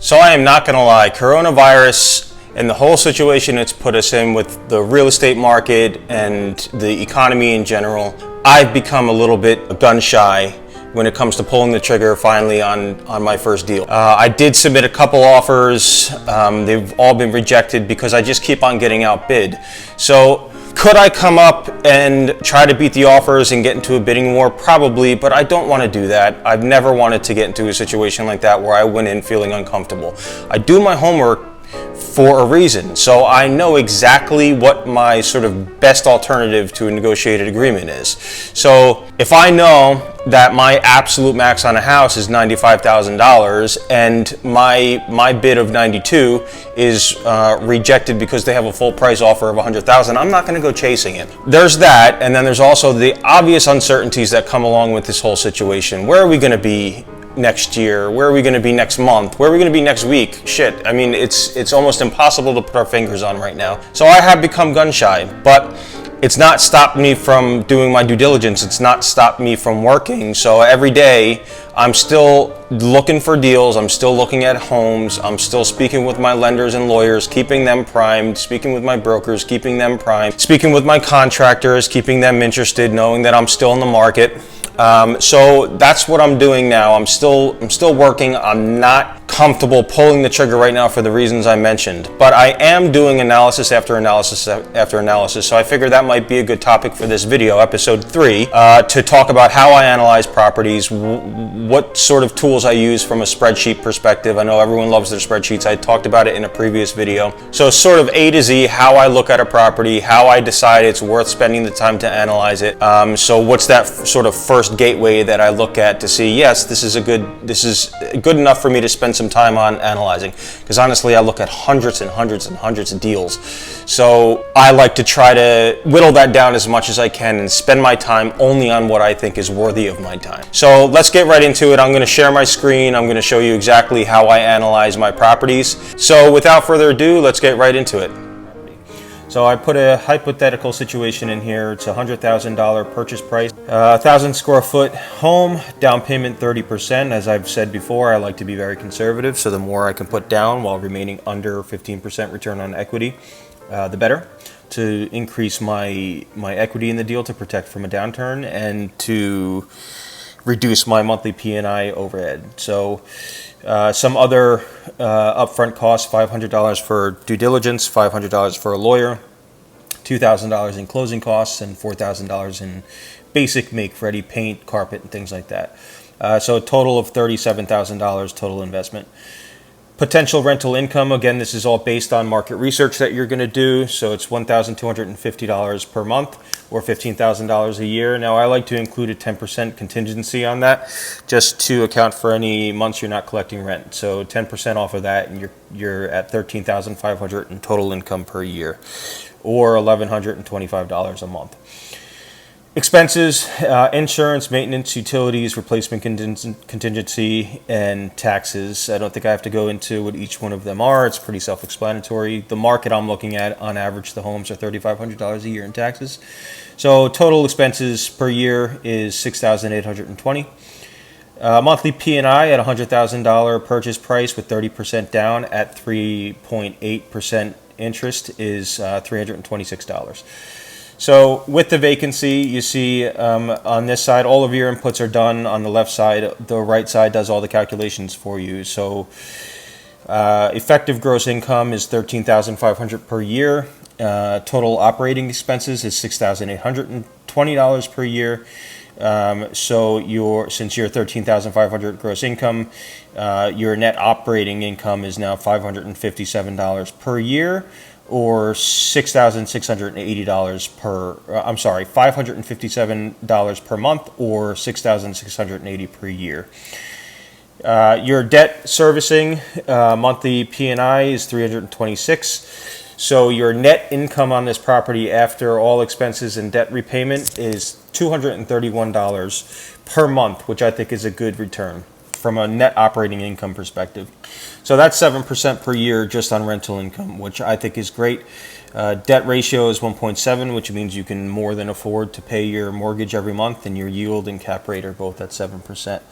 So I am not going to lie, coronavirus and the whole situation it's put us in with the real estate market and the economy in general, I've become a little bit gun shy when it comes to pulling the trigger finally on my first deal. I did submit a couple offers. They've all been rejected because I just keep on getting outbid. So could I come up and try to beat the offers and get into a bidding war? Probably, but I don't want to do that. I've never wanted to get into a situation like that where I went in feeling uncomfortable. I do my homework for a reason, so I know exactly what my sort of best alternative to a negotiated agreement is. So if I know that my absolute max on a house is $95,000 and my bid of 92 is rejected because they have a full price offer of 100,000, I'm not going to go chasing it. There's that, and then there's also the obvious uncertainties that come along with this whole situation. Where are we going to be next year? Where are we going to be next month? Where are we going to be next week? Shit, I mean, it's almost impossible to put our fingers on right now. So I have become gun shy, but it's not stopped me from doing my due diligence. It's not stopped me from working. So every day I'm still looking for deals. I'm still looking at homes. I'm still speaking with my lenders and lawyers, keeping them primed, speaking with my brokers, keeping them primed, speaking with my contractors, keeping them interested, knowing that I'm still in the market. So that's what I'm doing now. I'm still working. I'm not comfortable pulling the trigger right now for the reasons I mentioned, but I am doing analysis after analysis after analysis. So I figured that might be a good topic for this video, episode 3, to talk about how I analyze properties, what sort of tools I use from a spreadsheet perspective. I know everyone loves their spreadsheets. I talked about it in a previous video. So sort of A to Z, how I look at a property, how I decide it's worth spending the time to analyze it. So what's that sort of first gateway that I look at to see, yes, this is good enough for me to spend some time on analyzing, because honestly I look at hundreds and hundreds and hundreds of deals. So I like to try to whittle that down as much as I can and spend my time only on what I think is worthy of my time. So let's get right into it. I'm going to share my screen. I'm going to show you exactly how I analyze my properties. So without further ado, let's get right into it. So I put a hypothetical situation in here. It's a $100,000 purchase price, 1,000 square foot home, down payment 30%. As I've said before, I like to be very conservative, so the more I can put down while remaining under 15% return on equity, the better, to increase my equity in the deal, to protect from a downturn, and to reduce my monthly P&I overhead. So some other upfront costs: $500 for due diligence, $500 for a lawyer, $2,000 in closing costs, and $4,000 in basic make-ready paint, carpet, and things like that. So a total of $37,000 total investment. Potential rental income, again, this is all based on market research that you're going to do. So it's $1,250 per month, or $15,000 a year. Now, I like to include a 10% contingency on that, just to account for any months you're not collecting rent. So 10% off of that, and you're at $13,500 in total income per year, or $1,125 a month. Expenses: insurance, maintenance, utilities, replacement contingency, and taxes. I don't think I have to go into what each one of them are. It's pretty self-explanatory. The market I'm looking at, on average, the homes are $3,500 a year in taxes. So total expenses per year is $6,820. Monthly P&I at $100,000 purchase price with 30% down at 3.8% interest is $326. So with the vacancy, you see on this side, all of your inputs are done on the left side. The right side does all the calculations for you. So effective gross income is $13,500 per year. Total operating expenses is $6,820 per year. So since you're $13,500 gross income, your net operating income is now $557 per year, or $6,680 $557 per month, or $6,680 per year. Your debt servicing, monthly P&I is $326. So your net income on this property after all expenses and debt repayment is $231 per month, which I think is a good return from a net operating income perspective. So that's 7% per year just on rental income, which I think is great. Debt ratio is 1.7, which means you can more than afford to pay your mortgage every month, and your yield and cap rate are both at 7%.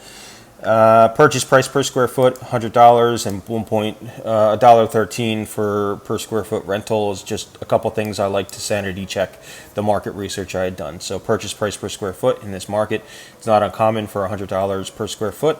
Purchase price per square foot, $100, and $1.13 for per square foot rental is just a couple things I like to sanity check the market research I had done. So purchase price per square foot in this market, it's not uncommon for $100 per square foot.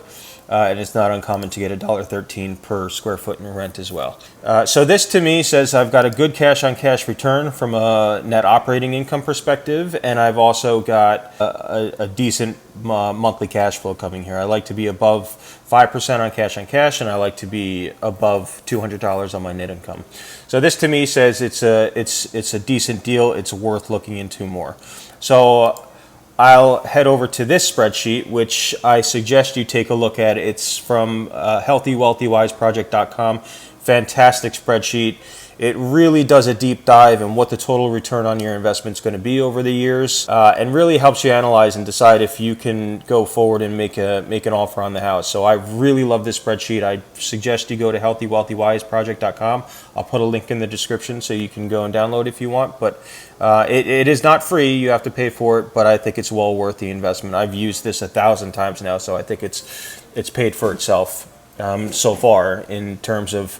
And it's not uncommon to get $1.13 per square foot in rent as well. So this to me says I've got a good cash on cash return from a net operating income perspective, and I've also got a decent monthly cash flow coming here. I like to be above 5% on cash, and I like to be above $200 on my net income. So this to me says it's a decent deal. It's worth looking into more. So I'll head over to this spreadsheet, which I suggest you take a look at. It's from healthywealthywiseproject.com. Fantastic spreadsheet. It really does a deep dive in what the total return on your investment is going to be over the years, and really helps you analyze and decide if you can go forward and make an offer on the house. So I really love this spreadsheet. I suggest you go to healthywealthywiseproject.com. I'll put a link in the description so you can go and download if you want. But it is not free. You have to pay for it, but I think it's well worth the investment. I've used this 1,000 times now, so I think it's paid for itself so far in terms of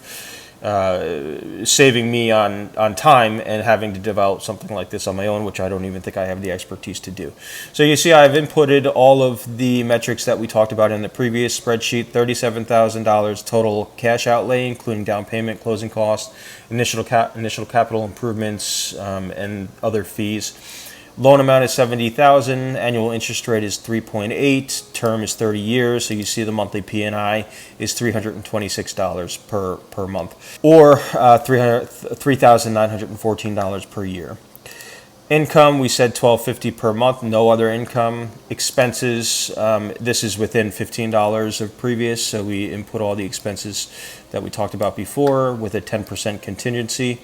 saving me on time and having to develop something like this on my own, which I don't even think I have the expertise to do. So you see I've inputted all of the metrics that we talked about in the previous spreadsheet. $37,000 total cash outlay, including down payment, closing costs, initial capital improvements, and other fees. Loan amount is $70,000. Annual interest rate is 3.8. Term is 30 years. So you see the monthly P&I is $326 per month, or $3,914 per year. Income, we said $1,250 per month. No other income. Expenses, this is within $15 of previous. So we input all the expenses that we talked about before with a 10% contingency.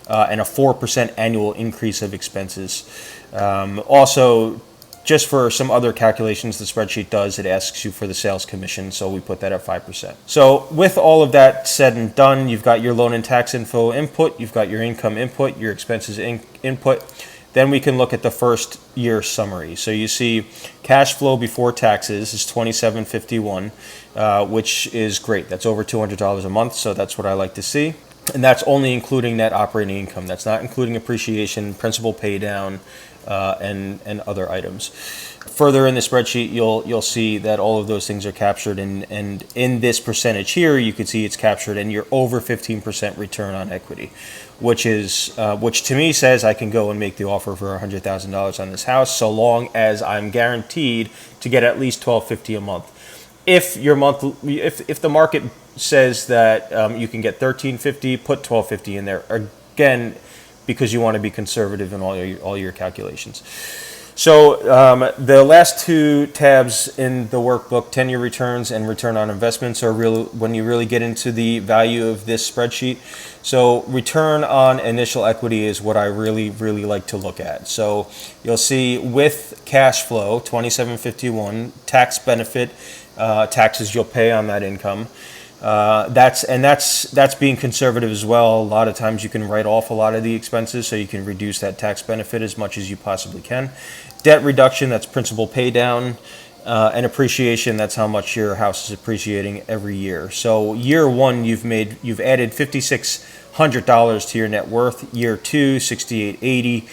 And a 4% annual increase of expenses. Also, just for some other calculations the spreadsheet does, it asks you for the sales commission, so we put that at 5%. So with all of that said and done, you've got your loan and tax info input, you've got your income input, your expenses input. Then we can look at the first year summary. So you see cash flow before taxes is $27.51, which is great. That's over $200 a month, so that's what I like to see. And that's only including net operating income. That's not including appreciation, principal pay down, and other items. Further in the spreadsheet, you'll see that all of those things are captured, and in this percentage here, you can see it's captured, and you're over 15% return on equity, which to me says I can go and make the offer for $100,000 on this house, so long as I'm guaranteed to get at least $1,250 a month. If the market says that you can get $1,350, put $1,250 in there again, because you want to be conservative in all your calculations. So the last two tabs in the workbook, 10-year returns and return on investments, are real when you really get into the value of this spreadsheet. So return on initial equity is what I really like to look at. So you'll see with cash flow, $27.51, tax benefit, taxes you'll pay on that income. That's being conservative as well. A lot of times you can write off a lot of the expenses, so you can reduce that tax benefit as much as you possibly can. Debt reduction, that's principal pay down, and appreciation, that's how much your house is appreciating every year. So year one, you've added $5,600 to your net worth. Year two, $6,880.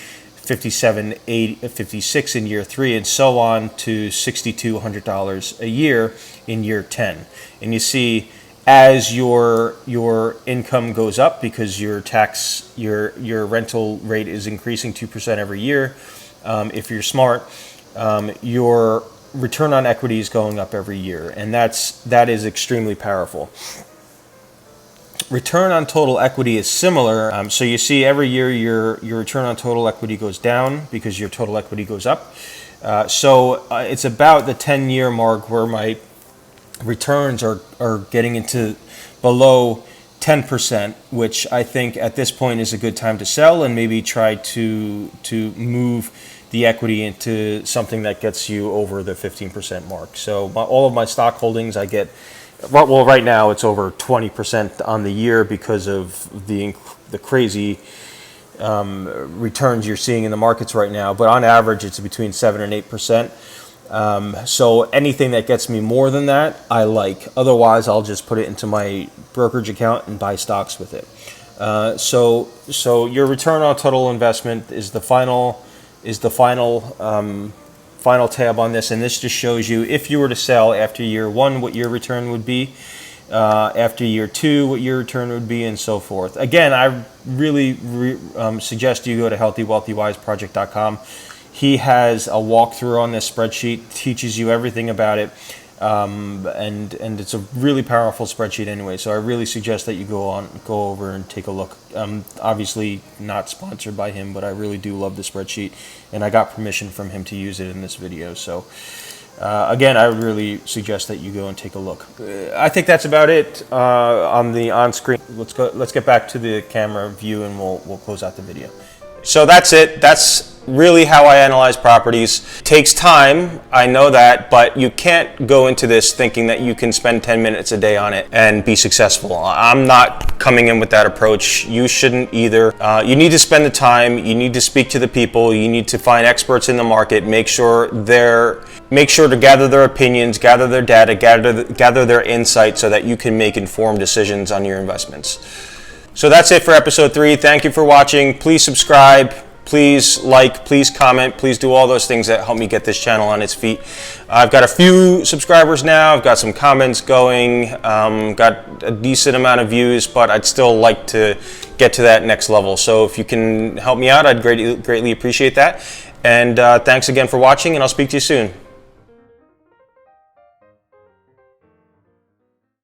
$57.56 in year three, and so on to $6,200 a year in year 10. And you see, as your income goes up, because your rental rate is increasing 2% every year, if you're smart, your return on equity is going up every year, and that is extremely powerful. Return on total equity is similar. So you see every year your return on total equity goes down because your total equity goes up. So it's about the 10-year mark where my returns are getting into below 10%, which I think at this point is a good time to sell and maybe try to move the equity into something that gets you over the 15% mark. So all of my stock holdings I get. Well, right now it's over 20% on the year because of the crazy returns you're seeing in the markets right now. But on average, it's between 7 and 8%. So anything that gets me more than that, I like. Otherwise, I'll just put it into my brokerage account and buy stocks with it. So your return on total investment is the final tab on this, and this just shows you if you were to sell after year 1 what your return would be, after year 2 what your return would be, and so forth. Again, I really suggest you go to healthywealthywiseproject.com. He has a walkthrough on this spreadsheet, teaches you everything about it, and it's a really powerful spreadsheet anyway. So I really suggest that you go over and take a look. Obviously not sponsored by him, but I really do love the spreadsheet, and I got permission from him to use it in this video. So again, I really suggest that you go and take a look. I think that's about it on the on-screen. Let's get back to the camera view, and we'll close out the video. So that's it. That's really how I analyze properties. It takes time, I know that, but you can't go into this thinking that you can spend 10 minutes a day on it and be successful. I'm not coming in with that approach. You shouldn't either. You need to spend the time, you need to speak to the people, you need to find experts in the market, make sure to gather their opinions, gather their data, gather their insight so that you can make informed decisions on your investments. So that's it for episode 3. Thank you for watching. Please subscribe. Please like, please comment, please do all those things that help me get this channel on its feet. I've got a few subscribers now, I've got some comments going, got a decent amount of views, but I'd still like to get to that next level. So if you can help me out, I'd greatly appreciate that. And thanks again for watching, and I'll speak to you soon.